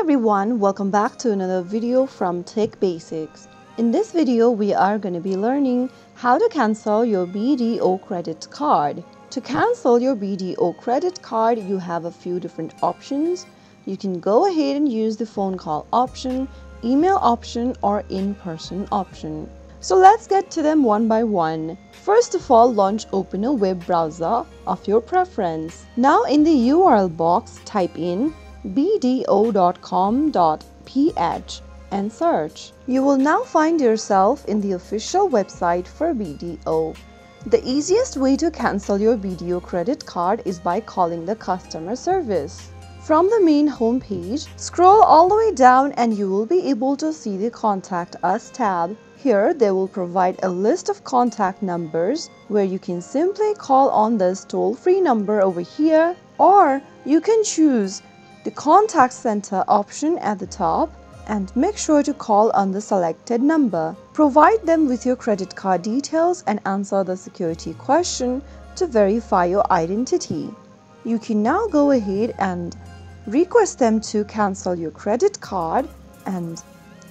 everyone, welcome back to another video from Tech Basics. In this video, we are going to be learning how to cancel your BDO credit card. To cancel your BDO credit card, you have a few different options. You can go ahead and use the phone call option, email option, or in-person option. So let's get to them one by one. First of all, open a web browser of your preference. Now in the URL box, type in bdo.com.ph and search. You will now find yourself in the official website for BDO. The easiest way to cancel your BDO credit card is by calling the customer service. From the main homepage, scroll all the way down and you will be able to see the Contact Us tab. Here, they will provide a list of contact numbers where you can simply call on this toll-free number over here, or you can choose the Contact Center option at the top and make sure to call on the selected number. Provide them with your credit card details and answer the security question to verify your identity. You can now go ahead and request them to cancel your credit card, and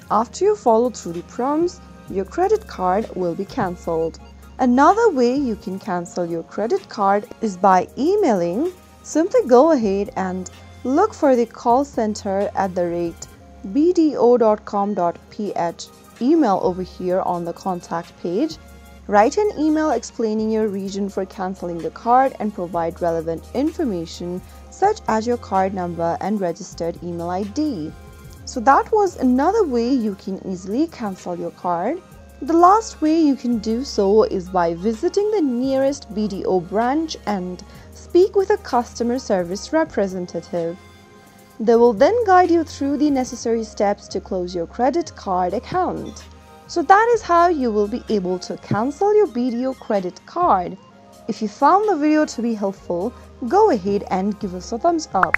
after you follow through the prompts, your credit card will be cancelled. Another way you can cancel your credit card is by emailing. Simply go ahead and look for the call center at the rate bdo.com.ph email over here on the contact page. Write an email explaining your reason for cancelling the card and provide relevant information such as your card number and registered email ID. So that was another way you can easily cancel your card. The last way you can do so is by visiting the nearest BDO branch and speak with a customer service representative. They will then guide you through the necessary steps to close your credit card account. So that is how you will be able to cancel your BDO credit card. If you found the video to be helpful, go ahead and give us a thumbs up.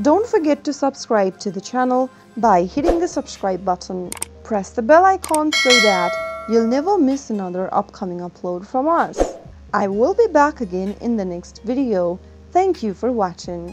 Don't forget to subscribe to the channel by hitting the subscribe button. Press the bell icon so that you'll never miss another upcoming upload from us. I will be back again in the next video. Thank you for watching.